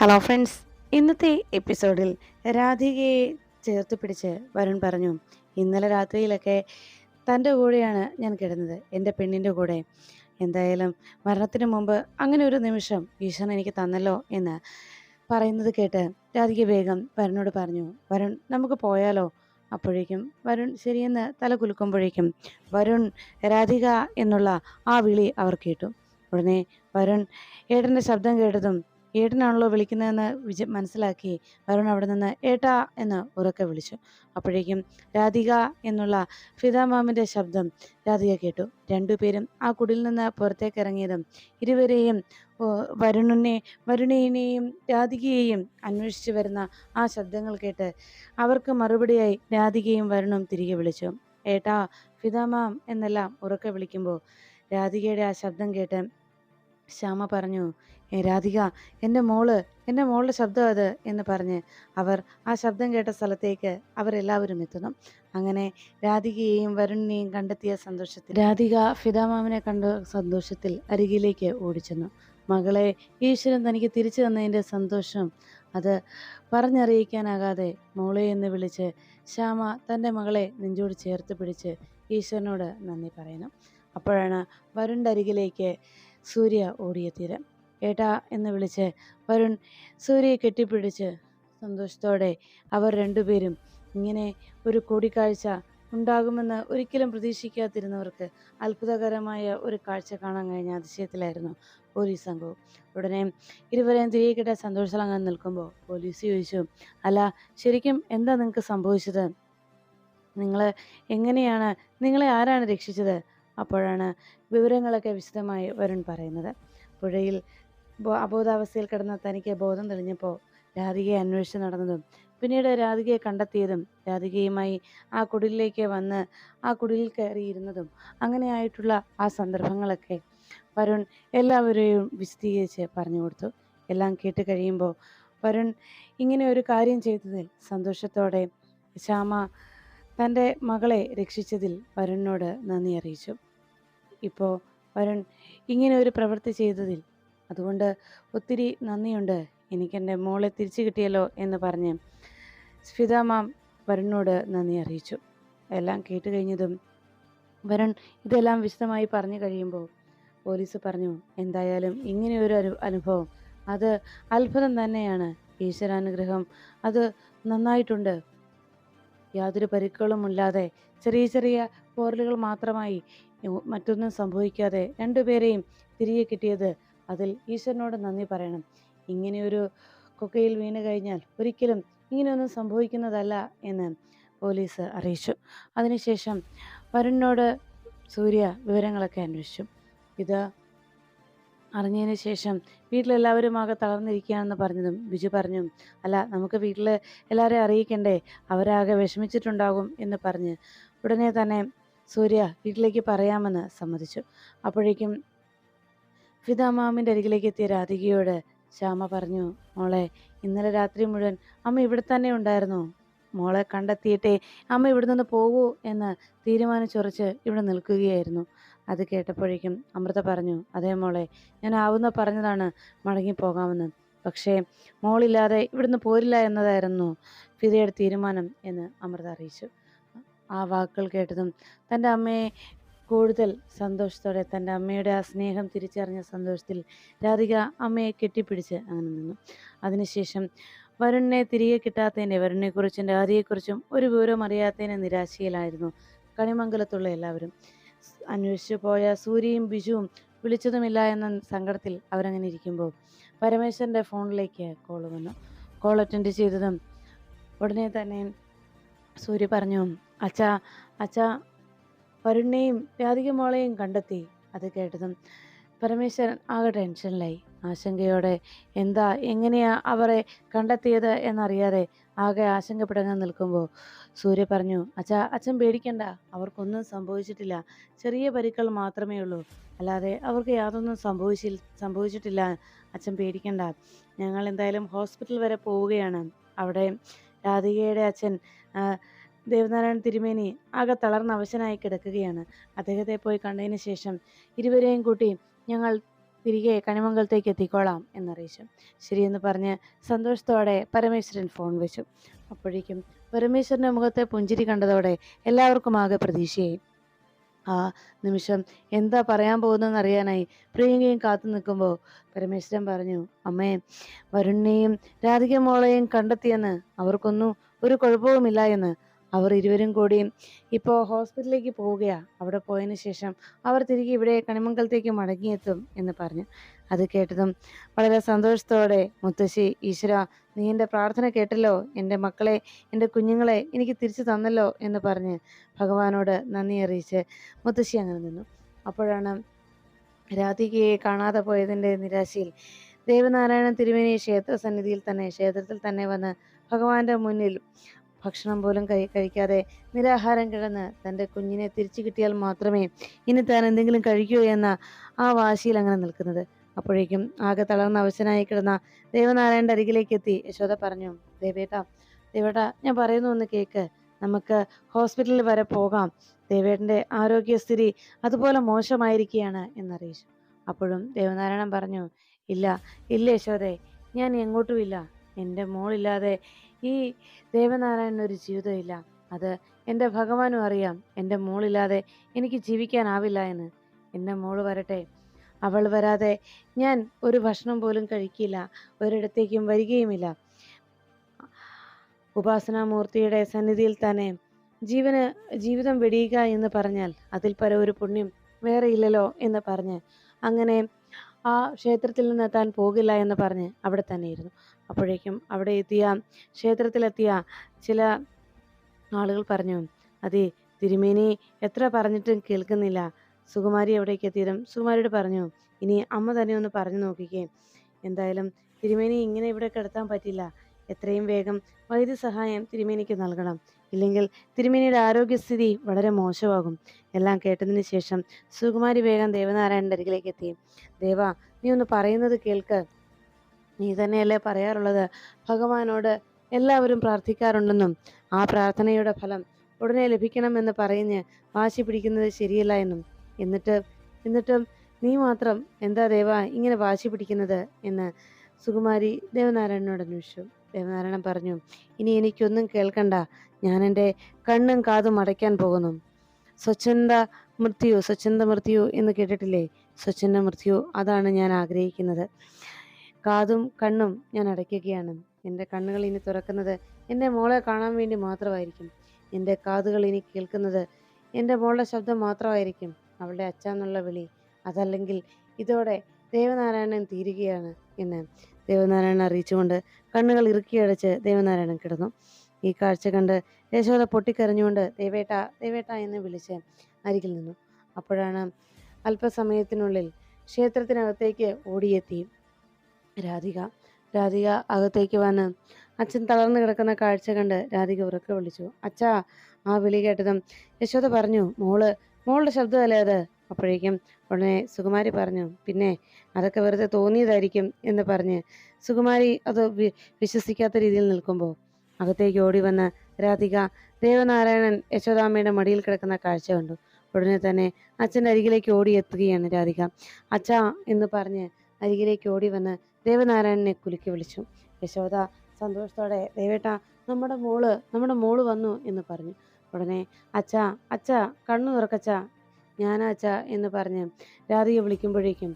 Hello friends, ഇന്നത്തെ എപ്പിസോഡിൽ രാധികയെ ചേർത്ത് പിടിച്ച് വരുൺ പറഞ്ഞു, ഇന്നലെ രാത്രിയിലൊക്കെ തൻ്റെ കൂടെയാണ് ഞാൻ കിടന്നത്, എൻ്റെ പെണ്ണിൻ്റെ കൂടെ. എന്തായാലും മരണത്തിന് മുമ്പ് അങ്ങനെ ഒരു നിമിഷം ഈശ്വരൻ എനിക്ക് തന്നല്ലോ എന്ന് പറയുന്നത് കേട്ട് രാധിക വേഗം വരുണോട് പറഞ്ഞു, വരുൺ നമുക്ക് പോയാലോ? അപ്പോഴേക്കും വരുൺ ശരിയെന്ന് തല കുലുക്കുമ്പോഴേക്കും വരുൺ, രാധിക എന്നുള്ള ആ വിളി അവർ കേട്ടു. ഉടനെ വരുൺ ഏട്ടൻ്റെ ശബ്ദം കേട്ടതും ഏട്ടനാണല്ലോ വിളിക്കുന്നതെന്ന് മനസ്സിലാക്കി വരുൺ അവിടെ നിന്ന് ഏട്ടാ എന്ന് ഉറക്കെ വിളിച്ചു. അപ്പോഴേക്കും രാധിക എന്നുള്ള ഫിദ മാമിൻ്റെ ശബ്ദം രാധിക കേട്ടു. രണ്ടുപേരും ആ കുടിൽ നിന്ന് പുറത്തേക്ക് ഇറങ്ങിയതും ഇരുവരെയും വരുണിനെയും രാധികയെയും അന്വേഷിച്ചു വരുന്ന ആ ശബ്ദങ്ങൾ കേട്ട് അവർക്ക് മറുപടിയായി രാധികയും വരുണും തിരികെ വിളിച്ചു. ഏട്ടാ, ഫിദ മാം എന്നെല്ലാം ഉറക്കെ വിളിക്കുമ്പോൾ രാധികയുടെ ആ ശബ്ദം കേട്ട് ശ്യാമ പറഞ്ഞു, രാധിക, എൻ്റെ മോളുടെ ശബ്ദം അത് എന്ന് പറഞ്ഞ് അവർ ആ ശബ്ദം കേട്ട സ്ഥലത്തേക്ക് അവരെല്ലാവരും എത്തുന്നു. അങ്ങനെ രാധികയെയും വരുണിനെയും കണ്ടെത്തിയ സന്തോഷത്തിൽ രാധിക ഫിദാമാമിനെ കണ്ട സന്തോഷത്തിൽ അരികിലേക്ക് ഓടിച്ചെന്നു. മകളെ ഈശ്വരൻ തനിക്ക് തിരിച്ചു തന്നതിൻ്റെ സന്തോഷം അത് പറഞ്ഞറിയിക്കാനാകാതെ മോളെ എന്ന് വിളിച്ച് ശ്യാമ തൻ്റെ മകളെ നെഞ്ചോട് ചേർത്ത് പിടിച്ച് ഈശ്വരനോട് നന്ദി പറയുന്നു. അപ്പോഴാണ് വരുണിൻ്റെ അരികിലേക്ക് സൂര്യ ഓടിയെത്തിയത്. ഏട്ടാ എന്ന് വിളിച്ച് വരുൺ സൂര്യയെ കെട്ടിപ്പിടിച്ച് സന്തോഷത്തോടെ അവർ രണ്ടുപേരും ഇങ്ങനെ ഒരു കൂടിക്കാഴ്ച ഉണ്ടാകുമെന്ന് ഒരിക്കലും പ്രതീക്ഷിക്കാതിരുന്നവർക്ക് അത്ഭുതകരമായ ഒരു കാഴ്ച കാണാൻ കഴിഞ്ഞ അതിശയത്തിലായിരുന്നു പോലീസ് സംഘവും. ഉടനെ ഇരുവരെയും തിരികെ കിട്ടാൻ സന്തോഷത്തിലങ്ങനെ നിൽക്കുമ്പോൾ പോലീസ് ചോദിച്ചു, അല്ല, ശരിക്കും എന്താ നിങ്ങൾക്ക് സംഭവിച്ചത്? നിങ്ങളെ ആരാണ് രക്ഷിച്ചത്? അപ്പോഴാണ് വിവരങ്ങളൊക്കെ വിശദമായി വരുൺ പറയുന്നത്. പുഴയിൽ അബോധാവസ്ഥയിൽ കിടന്ന തനിക്ക് ബോധം തെളിഞ്ഞപ്പോൾ രാധികയെ അന്വേഷിച്ച് നടന്നതും പിന്നീട് രാധികയെ കണ്ടെത്തിയതും രാധികയുമായി ആ കുടിലിലേക്ക് വന്ന് ആ കുടിലിൽ കയറിയിരുന്നതും അങ്ങനെയായിട്ടുള്ള ആ സന്ദർഭങ്ങളൊക്കെ വരുൺ എല്ലാവരെയും വിശദീകരിച്ച് പറഞ്ഞു കൊടുത്തു. എല്ലാം കേട്ട് കഴിയുമ്പോൾ വരുൺ ഇങ്ങനെ ഒരു കാര്യം ചെയ്തതിൽ സന്തോഷത്തോടെ ശ്യാമ തൻ്റെ മകളെ രക്ഷിച്ചതിൽ വരുണിനോട് നന്ദി അറിയിച്ചു. ഇപ്പോൾ വരുൺ ഇങ്ങനെ ഒരു പ്രവൃത്തി ചെയ്തതിൽ അതുകൊണ്ട് ഒത്തിരി നന്ദിയുണ്ട്, എനിക്കെൻ്റെ മോളെ തിരിച്ചു കിട്ടിയല്ലോ എന്ന് പറഞ്ഞ് സ്ഫിത മാം വരുണിനോട് നന്ദി അറിയിച്ചു. എല്ലാം കേട്ട് കഴിഞ്ഞതും വരുൺ ഇതെല്ലാം വിശദമായി പറഞ്ഞു കഴിയുമ്പോൾ പോലീസ് പറഞ്ഞു, എന്തായാലും ഇങ്ങനെയൊരു അനുഭവം അത് അത്ഭുതം തന്നെയാണ്. ഈശ്വരാനുഗ്രഹം അത് നന്നായിട്ടുണ്ട്. യാതൊരു പരിക്കുകളുമില്ലാതെ ചെറിയ ചെറിയ പോറലുകൾ മാത്രമായി മറ്റൊന്നും സംഭവിക്കാതെ രണ്ടുപേരെയും തിരികെ കിട്ടിയത് അതിൽ ഈശ്വരനോട് നന്ദി പറയണം. ഇങ്ങനെയൊരു കൊക്കയിൽ വീണ് കഴിഞ്ഞാൽ ഒരിക്കലും ഇങ്ങനെയൊന്നും സംഭവിക്കുന്നതല്ല എന്ന് പോലീസ് അറിയിച്ചു. അതിനുശേഷം വരുണിനോട് സൂര്യ വിവരങ്ങളൊക്കെ അന്വേഷിച്ചു. ഇത് അറിഞ്ഞതിന് ശേഷം വീട്ടിലെല്ലാവരും ആകെ തളർന്നിരിക്കുകയാണെന്ന് പറഞ്ഞതും ബിജു പറഞ്ഞു, അല്ല, നമുക്ക് വീട്ടിൽ എല്ലാവരെയും അറിയിക്കണ്ടേ, അവരാകെ വിഷമിച്ചിട്ടുണ്ടാകും എന്ന് പറഞ്ഞ് ഉടനെ തന്നെ സൂര്യ വീട്ടിലേക്ക് പറയാമെന്ന് സമ്മതിച്ചു. അപ്പോഴേക്കും ഫിദ മാമിൻ്റെ അരികിലേക്ക് എത്തിയ രാധികയോട് ശ്യാമ പറഞ്ഞു, മോളെ, ഇന്നലെ രാത്രി മുഴുവൻ അമ്മ ഇവിടെ തന്നെ ഉണ്ടായിരുന്നു. മോളെ കണ്ടെത്തിയിട്ടേ അമ്മ ഇവിടെ നിന്ന് പോകൂ എന്ന് തീരുമാനിച്ചുറച്ച് ഇവിടെ നിൽക്കുകയായിരുന്നു. അത് കേട്ടപ്പോഴേക്കും അമൃത പറഞ്ഞു, അതേ മോളെ, ഞാൻ ആവുന്ന പറഞ്ഞതാണ് മടങ്ങിപ്പോകാമെന്ന്. പക്ഷേ മോളില്ലാതെ ഇവിടുന്ന് പോരില്ല എന്നതായിരുന്നു ഫിദയുടെ തീരുമാനം എന്ന് അമൃത അറിയിച്ചു. ആ വാക്കുകൾ കേട്ടതും തൻ്റെ അമ്മയെ കൂടുതൽ സന്തോഷത്തോടെ തൻ്റെ അമ്മയുടെ ആ സ്നേഹം തിരിച്ചറിഞ്ഞ സന്തോഷത്തിൽ രാധിക അമ്മയെ കെട്ടിപ്പിടിച്ച് അങ്ങനെ നിന്നു. അതിനുശേഷം വരുണിനെ തിരികെ കിട്ടാത്തതിൻ്റെ, വരുണിനെക്കുറിച്ചും രാധികയെക്കുറിച്ചും ഒരു വിവരവും അറിയാത്തതിൻ്റെ നിരാശയിലായിരുന്നു കണിമംഗലത്തുള്ള എല്ലാവരും. അന്വേഷിച്ചു പോയ സൂര്യയും ബിജുവും വിളിച്ചതുമില്ല എന്ന സങ്കടത്തിൽ അവരങ്ങനെ ഇരിക്കുമ്പോൾ പരമേശ്വരൻ്റെ ഫോണിലേക്ക് കോൾ വന്നു. കോൾ അറ്റൻഡ് ചെയ്തതും ഉടനെ തന്നെ സൂര്യ പറഞ്ഞു, അച്ഛാ വരുണിനെയും രാധിക മോളെയും കണ്ടെത്തി. അത് കേട്ടതും പരമേശ്വരൻ ആകെ ടെൻഷനിലായി. ആശങ്കയോടെ എങ്ങനെയാ അവരെ കണ്ടെത്തിയത് എന്നറിയാതെ ആകെ ആശങ്കപ്പെടങ്ങാൻ നിൽക്കുമ്പോൾ സൂര്യ പറഞ്ഞു, അച്ഛൻ പേടിക്കണ്ട, അവർക്കൊന്നും സംഭവിച്ചിട്ടില്ല, ചെറിയ പരിക്കൾ മാത്രമേ ഉള്ളൂ, അല്ലാതെ അവർക്ക് യാതൊന്നും സംഭവിച്ചിട്ടില്ല, അച്ഛൻ പേടിക്കണ്ട. ഞങ്ങൾ എന്തായാലും ഹോസ്പിറ്റൽ വരെ പോവുകയാണ്. അവിടെ രാധികയുടെ അച്ഛൻ ദേവനാരായണ തിരുമേനി ആകെ തളർന്ന അവശനായി കിടക്കുകയാണ്. അദ്ദേഹത്തെ പോയി കണ്ടതിന് ശേഷം ഇരുവരെയും കൂട്ടി ഞങ്ങൾ തിരികെ കണിമംഗലത്തേക്ക് എത്തിക്കോളാം എന്നറിയിച്ചു. ശരിയെന്ന് പറഞ്ഞ് സന്തോഷത്തോടെ പരമേശ്വരൻ ഫോൺ വെച്ചു. അപ്പോഴേക്കും പരമേശ്വരന്റെ മുഖത്തെ പുഞ്ചിരി കണ്ടതോടെ എല്ലാവർക്കും ആകെ പ്രതീക്ഷയായി. ആ നിമിഷം എന്താ പറയാൻ പോകുന്നതെന്ന് അറിയാനായി പ്രിയങ്കയും കാത്തു നിൽക്കുമ്പോൾ പരമേശ്വരൻ പറഞ്ഞു, അമ്മേ, വരുണിനെയും രാധിക മോളെയും കണ്ടെത്തിയെന്ന്, അവർക്കൊന്നും ഒരു കുഴപ്പവുമില്ല എന്ന്. അവർ ഇരുവരും കൂടിയും ഇപ്പോൾ ഹോസ്പിറ്റലിലേക്ക് പോവുകയാ. അവിടെ പോയതിനു ശേഷം അവർ തിരികെ ഇവിടെ കണിമംഗലത്തേക്ക് മടങ്ങിയെത്തും എന്ന് പറഞ്ഞു. അത് കേട്ടതും വളരെ സന്തോഷത്തോടെ മുത്തശ്ശി, ഈശ്വര, നീ എൻ്റെ പ്രാർത്ഥന കേട്ടല്ലോ, എൻ്റെ മക്കളെ, എൻ്റെ കുഞ്ഞുങ്ങളെ എനിക്ക് തിരിച്ചു തന്നല്ലോ എന്ന് പറഞ്ഞ് ഭഗവാനോട് നന്ദി അറിയിച്ച് മുത്തശ്ശി അങ്ങനെ നിന്നു. അപ്പോഴാണ് രാധികയെ കാണാതെ പോയതിൻ്റെ നിരാശയിൽ ദേവനാരായണൻ തിരുമേനി ക്ഷേത്രത്തിൽ തന്നെ വന്ന് ഭഗവാന്റെ മുന്നിൽ ഭക്ഷണം പോലും കഴിക്കാതെ നിരാഹാരം കിടന്ന് തൻ്റെ കുഞ്ഞിനെ തിരിച്ചു കിട്ടിയാൽ മാത്രമേ ഇനി താൻ എന്തെങ്കിലും കഴിക്കൂ എന്ന ആ വാശിയിൽ അങ്ങനെ നിൽക്കുന്നത്. അപ്പോഴേക്കും ആകെ തളർന്ന അവശനായി കിടന്ന ദേവനാരായണന്റെ അരികിലേക്ക് എത്തി യശോദ പറഞ്ഞു, ദേവേട്ടാ, ഞാൻ പറയുന്നു ഒന്ന് കേക്ക്. നമുക്ക് ഹോസ്പിറ്റലിൽ വരെ പോകാം. ദേവേട്ടന്റെ ആരോഗ്യസ്ഥിതി അതുപോലെ മോശമായിരിക്കുകയാണ് എന്നറിയിച്ചു. അപ്പോഴും ദേവനാരായണൻ പറഞ്ഞു, ഇല്ല യശോദേ, ഞാൻ എങ്ങോട്ടുമില്ല. എൻ്റെ മോളില്ലാതെ ഈ ദേവനാരായണനൊരു ജീവിതമില്ല. അത് എൻ്റെ ഭഗവാനും അറിയാം. എൻ്റെ മോളില്ലാതെ എനിക്ക് ജീവിക്കാനാവില്ല എന്ന്. എൻ്റെ മോള് വരട്ടെ. അവൾ വരാതെ ഞാൻ ഒരു ഭക്ഷണം പോലും കഴിക്കില്ല, ഒരിടത്തേക്കും വരികയുമില്ല. ഉപാസനാമൂർത്തിയുടെ സന്നിധിയിൽ തന്നെ ജീവിതം വെടിയുക എന്ന് പറഞ്ഞാൽ അതിൽ പര ഒരു പുണ്യം വേറെ ഇല്ലല്ലോ എന്ന് പറഞ്ഞ് അങ്ങനെ ആ ക്ഷേത്രത്തിൽ നിന്ന് താൻ പോകില്ല എന്ന് പറഞ്ഞ് അവിടെ തന്നെ ഇരുന്നു. അപ്പോഴേക്കും ക്ഷേത്രത്തിലെത്തിയ ചില ആളുകൾ പറഞ്ഞു, അതെ, തിരുമേനി എത്ര പറഞ്ഞിട്ടും കേൾക്കുന്നില്ല. സുകുമാരി എവിടേക്ക് എത്തിയതും സുകുമാരിയോട് പറഞ്ഞു, ഇനി അമ്മ തന്നെ ഒന്ന് പറഞ്ഞു നോക്കിക്കേ. എന്തായാലും തിരുമേനി ഇങ്ങനെ ഇവിടെ കിടത്താൻ പറ്റില്ല. എത്രയും വേഗം വൈദ്യസഹായം തിരുമേനിക്ക് നൽകണം. ഇല്ലെങ്കിൽ തിരുമേനിയുടെ ആരോഗ്യസ്ഥിതി വളരെ മോശമാകും. എല്ലാം കേട്ടതിന് ശേഷം സുകുമാരി വേഗം ദേവനാരായണന്റെ അരികിലേക്ക് എത്തി. ദേവാ, നീ ഒന്ന് പറയുന്നത് കേൾക്ക്. നീ തന്നെയല്ലേ പറയാറുള്ളത്, ഭഗവാനോട് എല്ലാവരും പ്രാർത്ഥിക്കാറുണ്ടെന്നും ആ പ്രാർത്ഥനയുടെ ഫലം ഉടനെ ലഭിക്കണമെന്ന് പറഞ്ഞ് വാശി പിടിക്കുന്നത് ശരിയല്ല എന്നും. എന്നിട്ടും നീ മാത്രം എന്താ ദേവാ ഇങ്ങനെ വാശി പിടിക്കുന്നത് എന്ന് സുകുമാരി ദേവനാരായണനോട് അന്വേഷിച്ചു. ദേവനാരായണൻ പറഞ്ഞു, ഇനി എനിക്കൊന്നും കേൾക്കണ്ട. ഞാൻ എൻ്റെ കണ്ണും കാതും അടയ്ക്കാൻ പോകുന്നു. സ്വച്ഛന്ത മൃത്യു എന്ന് കേട്ടിട്ടില്ലേ? സ്വച്ഛന്ത മൃത്യു, അതാണ് ഞാൻ ആഗ്രഹിക്കുന്നത്. കാതും കണ്ണും ഞാൻ അടയ്ക്കുകയാണ്. എൻ്റെ കണ്ണുകൾ ഇനി തുറക്കുന്നത് എൻ്റെ മോളെ കാണാൻ വേണ്ടി മാത്രമായിരിക്കും. എൻ്റെ കാതുകൾ ഇനി കേൾക്കുന്നത് എൻ്റെ മോളുടെ ശബ്ദം മാത്രമായിരിക്കും, അവളുടെ അച്ഛ എന്നുള്ള വിളി. അതല്ലെങ്കിൽ ഇതോടെ ദേവനാരായണൻ തീരുകയാണ് എന്ന് ദേവനാരായണൻ അറിയിച്ചുകൊണ്ട് കണ്ണുകൾ ഇറുക്കിയടച്ച് ദേവനാരായണൻ കിടന്നു. ഈ കാഴ്ച കണ്ട് യശോദ പൊട്ടിക്കരഞ്ഞുകൊണ്ട് ദേവേട്ട എന്ന് വിളിച്ച് അരികിൽ നിന്നു. അപ്പോഴാണ് അല്പസമയത്തിനുള്ളിൽ ക്ഷേത്രത്തിനകത്തേക്ക് ഓടിയെത്തി രാധിക അകത്തേക്ക് വന്ന് അച്ഛൻ തളർന്നു കിടക്കുന്ന കാഴ്ച കണ്ട് രാധിക ഉറക്കെ വിളിച്ചു, അച്ഛാ. ആ വിളി കേട്ടതും യശോദ പറഞ്ഞു, മോളുടെ ശബ്ദമല്ലേ അത്? അപ്പോഴേക്കും ഉടനെ സുകുമാരി പറഞ്ഞു, പിന്നെ അതൊക്കെ വെറുതെ തോന്നിയതായിരിക്കും എന്ന് പറഞ്ഞ് സുകുമാരി അത് വിശ്വസിക്കാത്ത രീതിയിൽ നിൽക്കുമ്പോൾ അകത്തേക്ക് ഓടി വന്ന രാധിക ദേവനാരായണൻ യശോദാമ്മയുടെ മടിയിൽ കിടക്കുന്ന കാഴ്ച കണ്ടു. ഉടനെ തന്നെ അച്ഛൻ്റെ അരികിലേക്ക് ഓടിയെത്തുകയാണ് രാധിക. അച്ഛാ എന്ന് പറഞ്ഞ് അരികിലേക്ക് ഓടി വന്ന് ദേവനാരായണനെ കുലുക്കി വിളിച്ചു. യശോദ സന്തോഷത്തോടെ, ദേവേട്ട, നമ്മുടെ മോള് വന്നു എന്ന് പറഞ്ഞു. ഉടനെ അച്ഛാ കണ്ണു തുറക്കച്ചാ, ഞാനാ അച്ഛാ എന്ന് പറഞ്ഞ് രാധിക വിളിക്കുമ്പോഴേക്കും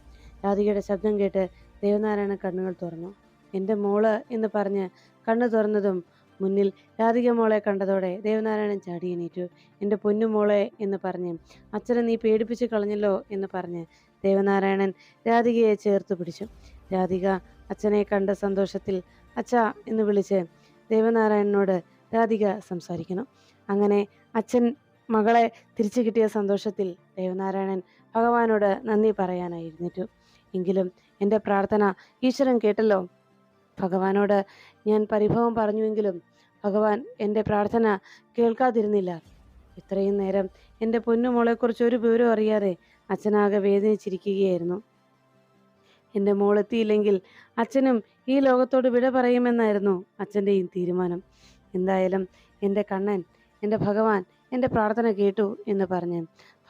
രാധികയുടെ ശബ്ദം കേട്ട് ദേവനാരായണൻ കണ്ണുകൾ തുറന്നു. എൻ്റെ മോള് എന്ന് പറഞ്ഞ് കണ്ണു തുറന്നതും മുന്നിൽ രാധിക മോളെ കണ്ടതോടെ ദേവനാരായണൻ ചാടി എണീറ്റു. എൻ്റെ പൊന്നുമോളെ എന്ന് പറഞ്ഞ്, അച്ഛനെ നീ പേടിപ്പിച്ച് കളഞ്ഞല്ലോ എന്ന് പറഞ്ഞ് ദേവനാരായണൻ രാധികയെ ചേർത്ത് പിടിച്ചു. രാധിക അച്ഛനെ കണ്ട സന്തോഷത്തിൽ അച്ഛാ എന്ന് വിളിച്ച് ദേവനാരായണനോട് രാധിക സംസാരിക്കുന്നു. അങ്ങനെ അച്ഛൻ മകളെ തിരിച്ചു കിട്ടിയ സന്തോഷത്തിൽ ദേവനാരായണൻ ഭഗവാനോട് നന്ദി പറയാനായിരുന്നിട്ടു. എങ്കിലും എൻ്റെ പ്രാർത്ഥന ഈശ്വരൻ കേട്ടല്ലോ. ഭഗവാനോട് ഞാൻ പരിഭവം പറഞ്ഞുവെങ്കിലും ഭഗവാൻ എൻ്റെ പ്രാർത്ഥന കേൾക്കാതിരുന്നില്ല. ഇത്രയും നേരം എൻ്റെ പൊന്നുമോളെക്കുറിച്ച് ഒരു വിവരം അറിയാതെ അച്ഛനാകെ വേദനിച്ചിരിക്കുകയായിരുന്നു. എൻ്റെ മോളെത്തിയില്ലെങ്കിൽ അച്ഛനും ഈ ലോകത്തോട് വിട പറയുമെന്നായിരുന്നു അച്ഛൻ്റെയും തീരുമാനം. എന്തായാലും എൻ്റെ കണ്ണൻ, എൻ്റെ ഭഗവാൻ എൻ്റെ പ്രാർത്ഥന കേട്ടു എന്ന് പറഞ്ഞ്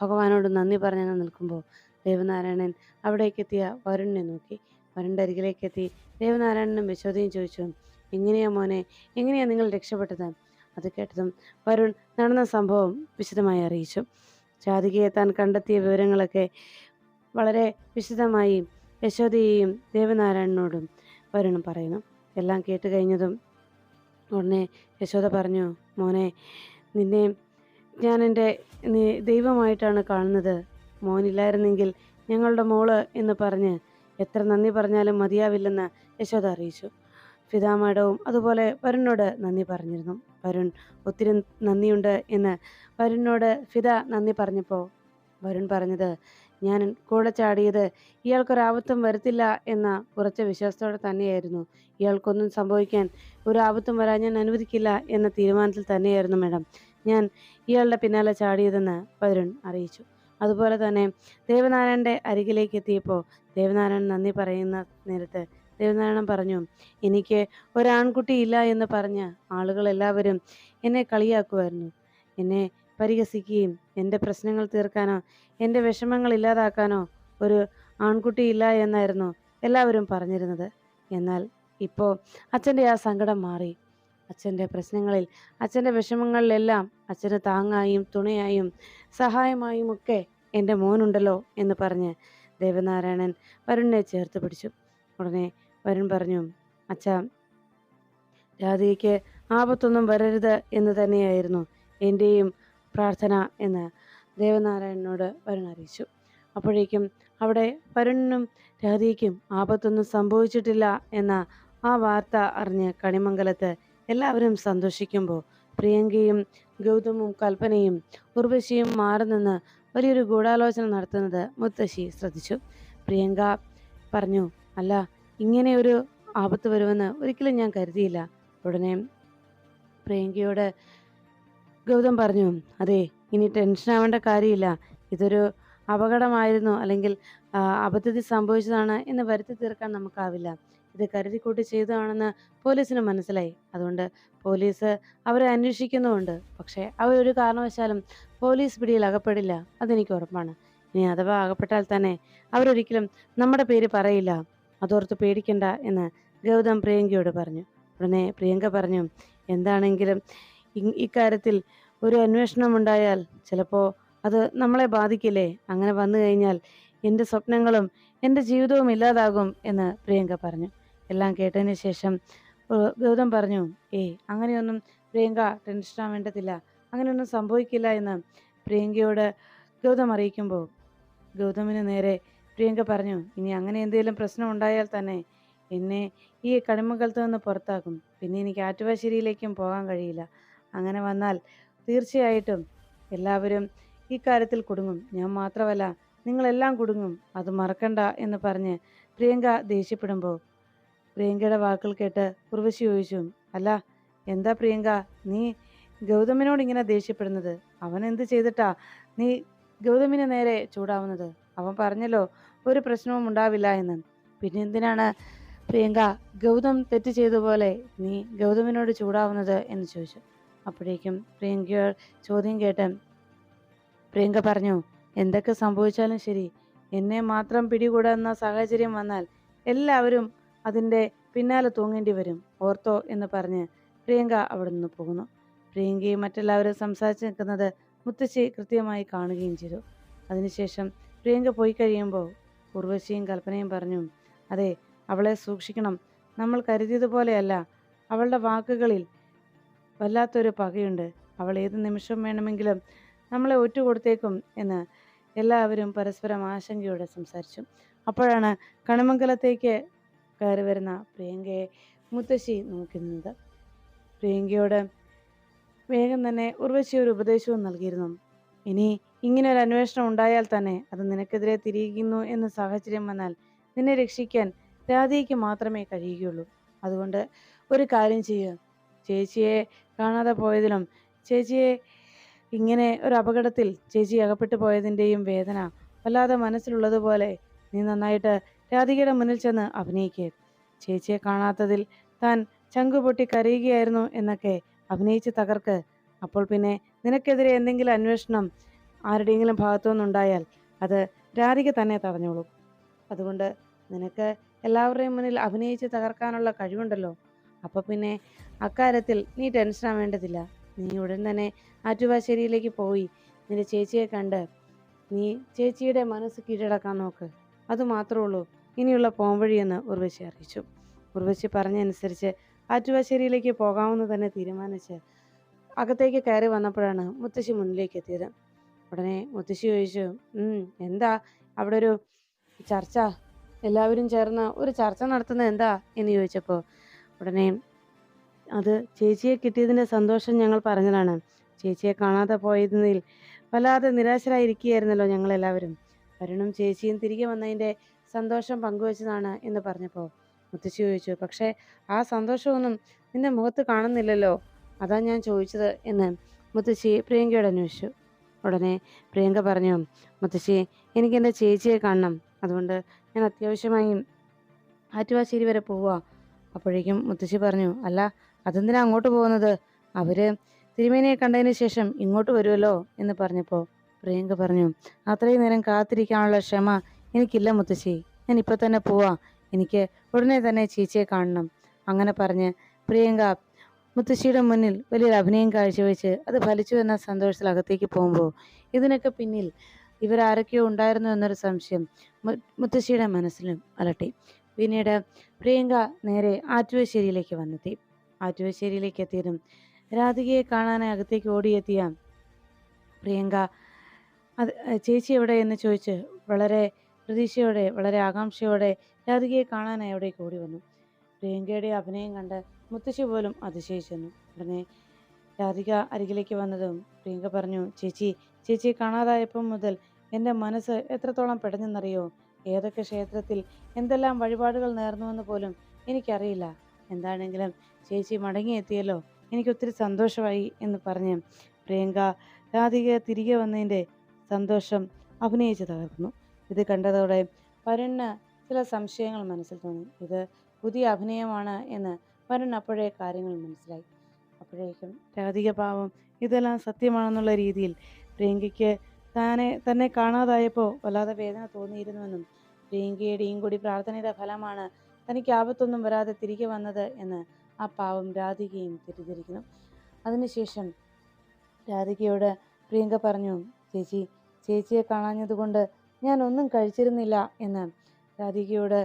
ഭഗവാനോട് നന്ദി പറഞ്ഞ് നിൽക്കുമ്പോൾ ദേവനാരായണൻ അവിടേക്കെത്തിയ വരുണിനെ നോക്കി. വരുണിൻ്റെ അരികിലേക്കെത്തി ദേവനാരായണനും യശോദയും ചോദിച്ചു, എങ്ങനെയാ മോനെ, എങ്ങനെയാ നിങ്ങൾ രക്ഷപ്പെട്ടത്? അത് കേട്ടതും വരുൺ നടന്ന സംഭവം വിശദമായി അറിയിച്ചു. രാധികയെ താൻ കണ്ടെത്തിയ വിവരങ്ങളൊക്കെ വളരെ വിശദമായി യശോദയെയും ദേവനാരായണനോടും വരുൺ പറയുന്നു. എല്ലാം കേട്ട് കഴിഞ്ഞതും ഉടനെ യശോദ പറഞ്ഞു, മോനെ, നിന്നെ ഞാൻ എൻ്റെ ദൈവമായിട്ടാണ് കാണുന്നത്. മോനില്ലായിരുന്നെങ്കിൽ ഞങ്ങളുടെ മോള് എന്ന് പറഞ്ഞ് എത്ര നന്ദി പറഞ്ഞാലും മതിയാവില്ലെന്ന് യശോദ അറിയിച്ചു. ഫിദ മാഡവും അതുപോലെ വരുണിനോട് നന്ദി പറഞ്ഞിരുന്നു. വരുൺ ഒത്തിരി നന്ദിയുണ്ട് എന്ന് വരുണിനോട് ഫിദ നന്ദി പറഞ്ഞപ്പോൾ വരുൺ പറഞ്ഞത്, ഞാൻ കൂടെ ചാടിയത് ഇയാൾക്കൊരാപത്തും വരുത്തില്ല എന്ന ഉറച്ച വിശ്വാസത്തോടെ തന്നെയായിരുന്നു. ഇയാൾക്കൊന്നും സംഭവിക്കാൻ ഒരു ആപത്തും വരാൻ ഞാൻ അനുവദിക്കില്ല എന്ന തീരുമാനത്തിൽ തന്നെയായിരുന്നു മാഡം ഞാൻ ഇയാളുടെ പിന്നാലെ ചാടിയതെന്ന് വരുൺ അറിയിച്ചു. അതുപോലെ തന്നെ ദേവനാരായണൻ്റെ അരികിലേക്ക് എത്തിയപ്പോൾ ദേവനാരായണൻ നന്ദി പറയുന്ന നേരത്ത് ദേവനാരായണൻ പറഞ്ഞു, എനിക്ക് ഒരാൺകുട്ടിയില്ല എന്ന് പറഞ്ഞ് ആളുകളെല്ലാവരും എന്നെ കളിയാക്കുമായിരുന്നു. എന്നെ പരിഹസിക്കുകയും എൻ്റെ പ്രശ്നങ്ങൾ തീർക്കാനോ എൻ്റെ വിഷമങ്ങൾ ഇല്ലാതാക്കാനോ ഒരു ആൺകുട്ടിയില്ല എന്നായിരുന്നു എല്ലാവരും പറഞ്ഞിരുന്നത്. എന്നാൽ ഇപ്പോൾ അച്ഛൻ്റെ ആ സങ്കടം മാറി. അച്ഛൻ്റെ പ്രശ്നങ്ങളിൽ, അച്ഛൻ്റെ വിഷമങ്ങളിലെല്ലാം അച്ഛന് താങ്ങായും തുണയായും സഹായമായും ഒക്കെ എൻ്റെ മോനുണ്ടല്ലോ എന്ന് പറഞ്ഞ് ദേവനാരായണൻ വരുണിനെ ചേർത്ത് പിടിച്ചു. ഉടനെ വരുൺ പറഞ്ഞു, അച്ഛാ, രാധികയ്ക്ക് ആപത്തൊന്നും വരരുത് എന്ന് തന്നെയായിരുന്നു എൻ്റെയും പ്രാർത്ഥന എന്ന് ദേവനാരായണനോട് വരുൺ അറിയിച്ചു. അപ്പോഴേക്കും അവിടെ വരുണിനും രാധികയ്ക്കും ആപത്തൊന്നും സംഭവിച്ചിട്ടില്ല എന്ന ആ വാർത്ത അറിഞ്ഞ് കണിമംഗലത്ത് എല്ലാവരും സന്തോഷിക്കുമ്പോൾ പ്രിയങ്കയും ഗൗതമും കൽപ്പനയും ഉർവശിയും മാറി നിന്ന് വലിയൊരു ഗൂഢാലോചന നടത്തുന്നത് മുത്തശ്ശി ശ്രദ്ധിച്ചു. പ്രിയങ്ക പറഞ്ഞു, അല്ല, ഇങ്ങനെ ഒരു ആപത്ത് വരുമെന്ന് ഒരിക്കലും ഞാൻ കരുതിയില്ല. ഉടനെ പ്രിയങ്കയോട് ഗൗതം പറഞ്ഞു, അതെ, ഇനി ടെൻഷൻ ആവേണ്ട കാര്യമില്ല. ഇതൊരു അപകടമായിരുന്നു, അല്ലെങ്കിൽ അബദ്ധത്തിൽ സംഭവിച്ചതാണ് എന്ന് വരുത്തി തീർക്കാൻ നമുക്കാവില്ല. ഇത് കരുതിക്കൂട്ടി ചെയ്തതാണെന്ന് പോലീസിന് മനസ്സിലായി. അതുകൊണ്ട് പോലീസ് അവരെ അന്വേഷിക്കുന്നുമുണ്ട്. പക്ഷേ അവരൊരു കാരണവശാലും പോലീസ് പിടിയിൽ അകപ്പെടില്ല, അതെനിക്ക് ഉറപ്പാണ്. ഇനി അഥവാ അകപ്പെട്ടാൽ തന്നെ അവരൊരിക്കലും നമ്മുടെ പേര് പറയില്ല. അതോർത്ത് പേടിക്കണ്ട എന്ന് ഗൗതം പ്രിയങ്കയോട് പറഞ്ഞു. ഉടനെ പ്രിയങ്ക പറഞ്ഞു, എന്താണെങ്കിലും ഇക്കാര്യത്തിൽ ഒരു അന്വേഷണം ഉണ്ടായാൽ ചിലപ്പോൾ അത് നമ്മളെ ബാധിക്കില്ലേ? അങ്ങനെ വന്നു കഴിഞ്ഞാൽ എൻ്റെ സ്വപ്നങ്ങളും എൻ്റെ ജീവിതവും ഇല്ലാതാകും എന്ന് പ്രിയങ്ക പറഞ്ഞു. എല്ലാം കേട്ടതിന് ശേഷം ഗൗതം പറഞ്ഞു, അങ്ങനെയൊന്നും പ്രിയങ്ക ടെൻഷൻ ആവേണ്ടതില്ല, അങ്ങനെയൊന്നും സംഭവിക്കില്ല എന്ന് പ്രിയങ്കയോട് ഗൗതം അറിയിക്കുമ്പോൾ ഗൗതമിന് നേരെ പ്രിയങ്ക പറഞ്ഞു, ഇനി അങ്ങനെ എന്തെങ്കിലും പ്രശ്നം ഉണ്ടായാൽ തന്നെ എന്നെ ഈ കണിമംഗലത്ത് നിന്ന് പുറത്താക്കും. പിന്നെ എനിക്ക് ആറ്റുവാശ്ശേരിയിലേക്കും പോകാൻ കഴിയില്ല. അങ്ങനെ വന്നാൽ തീർച്ചയായിട്ടും എല്ലാവരും ഈ കാര്യത്തിൽ കുടുങ്ങും. ഞാൻ മാത്രമല്ല, നിങ്ങളെല്ലാം കുടുങ്ങും, അത് മറക്കണ്ട എന്ന് പറഞ്ഞ് പ്രിയങ്ക ദേഷ്യപ്പെടുമ്പോൾ പ്രിയങ്കയുടെ വാക്കുകൾ കേട്ട് ഉർവശി ചോദിച്ചു, അല്ല, എന്താ പ്രിയങ്ക, നീ ഗൗതമിനോട് ഇങ്ങനെ ദേഷ്യപ്പെടുന്നത്? അവൻ എന്ത് ചെയ്തിട്ടാ നീ ഗൗതമിന് നേരെ ചൂടാവുന്നത്? അവൻ പറഞ്ഞല്ലോ ഒരു പ്രശ്നവും ഉണ്ടാവില്ല എന്ന്. പിന്നെ എന്തിനാണ് പ്രിയങ്ക ഗൗതം തെറ്റ് ചെയ്ത പോലെ നീ ഗൗതമിനോട് ചൂടാവുന്നത് എന്ന് ചോദിച്ചു. അപ്പോഴേക്കും പ്രിയങ്ക ചോദ്യം കേട്ട് പ്രിയങ്ക പറഞ്ഞു, എന്തൊക്കെ സംഭവിച്ചാലും ശരി, എന്നെ മാത്രം പിടികൂടുന്ന സാഹചര്യം വന്നാൽ എല്ലാവരും അതിൻ്റെ പിന്നാലെ തൂങ്ങേണ്ടി വരും, ഓർത്തോ എന്ന് പറഞ്ഞ് പ്രിയങ്ക അവിടെ നിന്ന് പോകുന്നു. പ്രിയങ്കയും മറ്റെല്ലാവരും സംസാരിച്ച് നിൽക്കുന്നത് മുത്തശ്ശി കൃത്യമായി കാണുകയും ചെയ്തു. അതിനുശേഷം പ്രിയങ്ക പോയി കഴിയുമ്പോൾ ഉർവശിയും കൽപ്പനയും പറഞ്ഞു, അതെ, അവളെ സൂക്ഷിക്കണം. നമ്മൾ കരുതിയതുപോലെയല്ല. അവളുടെ വാക്കുകളിൽ വല്ലാത്തൊരു പകയുണ്ട്. അവൾ ഏത് നിമിഷം വേണമെങ്കിലും നമ്മളെ ഒറ്റുകൊടുത്തേക്കും എന്ന് എല്ലാവരും പരസ്പരം ആശങ്കയോടെ സംസാരിച്ചു. അപ്പോഴാണ് കണിമംഗലത്തേക്ക് കയറി വരുന്ന പ്രിയങ്കയെ മുത്തശ്ശി നോക്കി നിന്നത്. പ്രിയങ്കയോട് വേഗം തന്നെ ഉർവശി ഒരു ഉപദേശവും നൽകിയിരുന്നു. ഇനി ഇങ്ങനെ ഒരു അന്വേഷണം ഉണ്ടായാൽ തന്നെ അത് നിനക്കെതിരെ തിരിയുന്നു എന്ന സാഹചര്യം വന്നാൽ നിന്നെ രക്ഷിക്കാൻ രാധികയ്ക്ക് മാത്രമേ കഴിയുകയുള്ളൂ. അതുകൊണ്ട് ഒരു കാര്യം ചെയ്യുക, ചേച്ചിയെ കാണാതെ പോയതിലും ചേച്ചിയെ ഇങ്ങനെ ഒരു അപകടത്തിൽ ചേച്ചി അകപ്പെട്ടു പോയതിൻ്റെയും വേദന വല്ലാതെ മനസ്സിലുള്ളതുപോലെ നീ നന്നായിട്ട് രാധികയുടെ മുന്നിൽ ചെന്ന് അഭിനയിക്കുക. ചേച്ചിയെ കാണാത്തതിൽ താൻ ചങ്കുപൊട്ടി കരയുകയായിരുന്നു എന്നൊക്കെ അഭിനയിച്ച് തകർക്ക്. അപ്പോൾ പിന്നെ നിനക്കെതിരെ എന്തെങ്കിലും അന്വേഷണം ആരുടെയെങ്കിലും ഭാഗത്തു നിന്നുണ്ടായാൽ അത് രാധിക തന്നെ തടഞ്ഞോളും. അതുകൊണ്ട് നിനക്ക് എല്ലാവരുടെയും മുന്നിൽ അഭിനയിച്ച് തകർക്കാനുള്ള കഴിവുണ്ടല്ലോ. അപ്പോൾ പിന്നെ അക്കാര്യത്തിൽ നീ ടെൻഷൻ ആവേണ്ടതില്ല. നീ ഉടൻ തന്നെ ആറ്റുവാശ്ശേരിയിലേക്ക് പോയി നിന്റെ ചേച്ചിയെ കണ്ട് നീ ചേച്ചിയുടെ മനസ്സ് കീഴടക്കാൻ നോക്ക്. അതുമാത്രമേ ഉള്ളൂ ഇനിയുള്ള പോംവഴിയെന്ന് ഉർവശി അറിയിച്ചു. ഉർവശി പറഞ്ഞനുസരിച്ച് ആറ്റുവാശ്ശേരിയിലേക്ക് പോകാമെന്ന് തന്നെ തീരുമാനിച്ച് അകത്തേക്ക് കയറി വന്നപ്പോഴാണ് മുത്തശ്ശി മുന്നിലേക്ക് എത്തിയത്. ഉടനെ മുത്തശ്ശി ചോദിച്ചു, എന്താ അവിടെ ഒരു ചർച്ച? എല്ലാവരും ചേർന്ന് ഒരു ചർച്ച നടത്തുന്നത് എന്താ എന്ന് ചോദിച്ചപ്പോൾ ഉടനെ അത് ചേച്ചിയെ കിട്ടിയതിൻ്റെ സന്തോഷം ഞങ്ങൾ പറഞ്ഞതാണ്. ചേച്ചിയെ കാണാതെ പോയതിൽ വല്ലാതെ നിരാശരായിരിക്കുകയായിരുന്നല്ലോ ഞങ്ങളെല്ലാവരും. വരുണും ചേച്ചിയും തിരികെ വന്നതിൻ്റെ സന്തോഷം പങ്കുവച്ചതാണ് എന്ന് പറഞ്ഞപ്പോൾ മുത്തശ്ശി ചോദിച്ചു, പക്ഷേ ആ സന്തോഷമൊന്നും നിന്റെ മുഖത്ത് കാണുന്നില്ലല്ലോ, അതാ ഞാൻ ചോദിച്ചത് എന്ന് മുത്തശ്ശി പ്രിയങ്കയോട് അന്വേഷിച്ചു. ഉടനെ പ്രിയങ്ക പറഞ്ഞു, മുത്തശ്ശി എനിക്ക് എൻ്റെ ചേച്ചിയെ കാണണം, അതുകൊണ്ട് ഞാൻ അത്യാവശ്യമായും ആറ്റുവാശ്ശേരി വരെ പോവുക. അപ്പോഴേക്കും മുത്തശ്ശി പറഞ്ഞു, അല്ല അതെന്തിനാ അങ്ങോട്ട് പോകുന്നത്? അവര് തിരുമേനിയെ കണ്ടതിന് ശേഷം ഇങ്ങോട്ട് വരുമല്ലോ എന്ന് പറഞ്ഞപ്പോൾ പ്രിയങ്ക പറഞ്ഞു, അത്രയും നേരം കാത്തിരിക്കാനുള്ള ക്ഷമ എനിക്കില്ല മുത്തശ്ശി, ഞാൻ ഇപ്പം തന്നെ പോവാ, എനിക്ക് ഉടനെ തന്നെ ചേച്ചിയെ കാണണം. അങ്ങനെ പറഞ്ഞ് പ്രിയങ്ക മുത്തശ്ശിയുടെ മുന്നിൽ വലിയൊരു അഭിനയം കാഴ്ചവെച്ച് അത് ഫലിച്ചു എന്ന സന്തോഷത്തിൽ അകത്തേക്ക് പോകുമ്പോൾ ഇതിനൊക്കെ പിന്നിൽ ഇവരാരൊക്കെയോ ഉണ്ടായിരുന്നു എന്നൊരു സംശയം മുത്തശ്ശിയുടെ മനസ്സിലും അലട്ടി. പിന്നീട് പ്രിയങ്ക നേരെ ആറ്റുവശ്ശേരിയിലേക്ക് വന്നെത്തി. ആറ്റുവശ്ശേരിയിലേക്ക് എത്തിയതും രാധികയെ കാണാനായി അകത്തേക്ക് ഓടിയെത്തിയ പ്രിയങ്ക അത് ചേച്ചി എവിടെ എന്ന് ചോദിച്ച് വളരെ പ്രതീക്ഷയോടെ വളരെ ആകാംക്ഷയോടെ രാധികയെ കാണാനായി അവിടേക്ക് ഓടി വന്നു. പ്രിയങ്കയുടെ അഭിനയം കണ്ട് മുത്തശ്ശി പോലും അതിശയിച്ചെന്നു. ഉടനെ രാധിക അരികിലേക്ക് വന്നതും പ്രിയങ്ക പറഞ്ഞു, ചേച്ചിയെ കാണാതായപ്പം മുതൽ എൻ്റെ മനസ്സ് എത്രത്തോളം പെടഞ്ഞെന്നറിയോ? ഏതൊക്കെ ക്ഷേത്രത്തിൽ എന്തെല്ലാം വഴിപാടുകൾ നേർന്നുവെന്ന് പോലും എനിക്കറിയില്ല. എന്താണെങ്കിലും ചേച്ചി മടങ്ങിയെത്തിയല്ലോ, എനിക്കൊത്തിരി സന്തോഷമായി എന്ന് പറഞ്ഞ് പ്രിയങ്ക രാധിക തിരികെ വന്നതിൻ്റെ സന്തോഷം അഭിനയിച്ച് തകർന്നു. ഇത് കണ്ടതോടെ വരുണിന് ചില സംശയങ്ങൾ മനസ്സിൽ തോന്നി. ഇത് പുതിയ അഭിനയമാണ് എന്ന് വരുൺ അപ്പോഴേ കാര്യങ്ങൾ മനസ്സിലായി. അപ്പോഴേക്കും രാധിക പാവം ഇതെല്ലാം സത്യമാണെന്നുള്ള രീതിയിൽ പ്രിയങ്കയ്ക്ക് തന്നെ കാണാതായപ്പോൾ വല്ലാതെ വേദന തോന്നിയിരുന്നുവെന്നും പ്രിയങ്കയുടെയും കൂടി പ്രാർത്ഥനയുടെ ഫലമാണ് തനിക്ക് ആപത്തൊന്നും വരാതെ തിരികെ വന്നത് എന്ന് ആ പാവം രാധികയും തെറ്റിദ്ധരിക്കുന്നു. അതിനുശേഷം രാധികയോട് പ്രിയങ്ക പറഞ്ഞു, ചേച്ചിയെ കാണാഞ്ഞതുകൊണ്ട് ഞാൻ ഒന്നും കഴിച്ചിരുന്നില്ല എന്ന് രാധികയോട്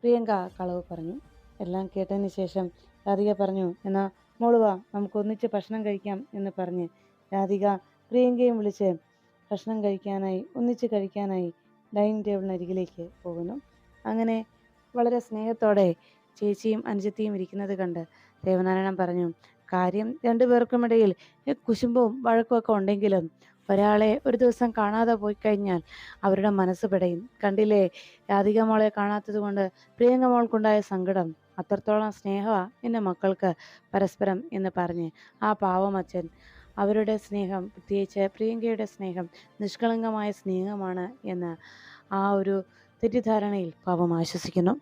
പ്രിയങ്ക കളവ് പറഞ്ഞു. എല്ലാം കേട്ടതിന് ശേഷം രാധിക പറഞ്ഞു, എന്നാൽ മോള് വാ, നമുക്ക് ഒന്നിച്ച് ഭക്ഷണം കഴിക്കാം എന്ന് പറഞ്ഞ് രാധിക പ്രിയങ്കയും വിളിച്ച് ഭക്ഷണം കഴിക്കാനായി ഒന്നിച്ച് കഴിക്കാനായി ഡൈനിങ് ടേബിളിനരികിലേക്ക് പോകുന്നു. അങ്ങനെ വളരെ സ്നേഹത്തോടെ ചേച്ചിയും അനുജത്തിയും ഇരിക്കുന്നത് കണ്ട് ദേവനാരായണൻ പറഞ്ഞു, കാര്യം രണ്ടുപേർക്കുമിടയിൽ കുശുമ്പും വഴക്കുമൊക്കെ ഉണ്ടെങ്കിലും ഒരാളെ ഒരു ദിവസം കാണാതെ പോയി കഴിഞ്ഞാൽ അവരുടെ മനസ്സ് പിടയും. കണ്ടില്ലേ, രാധിക മോളെ കാണാത്തത് കൊണ്ട് പ്രിയങ്ക മോൾക്കുണ്ടായ സങ്കടം, അത്രത്തോളം സ്നേഹമാണ് എൻ്റെ മക്കൾക്ക് പരസ്പരം എന്ന് പറഞ്ഞ് ആ പാവമച്ഛൻ അവരുടെ സ്നേഹം, പ്രത്യേകിച്ച് പ്രിയങ്കയുടെ സ്നേഹം നിഷ്കളങ്കമായ സ്നേഹമാണ് എന്ന് ആ ഒരു തെറ്റിദ്ധാരണയിൽ പാവം ആശ്വസിക്കുന്നു.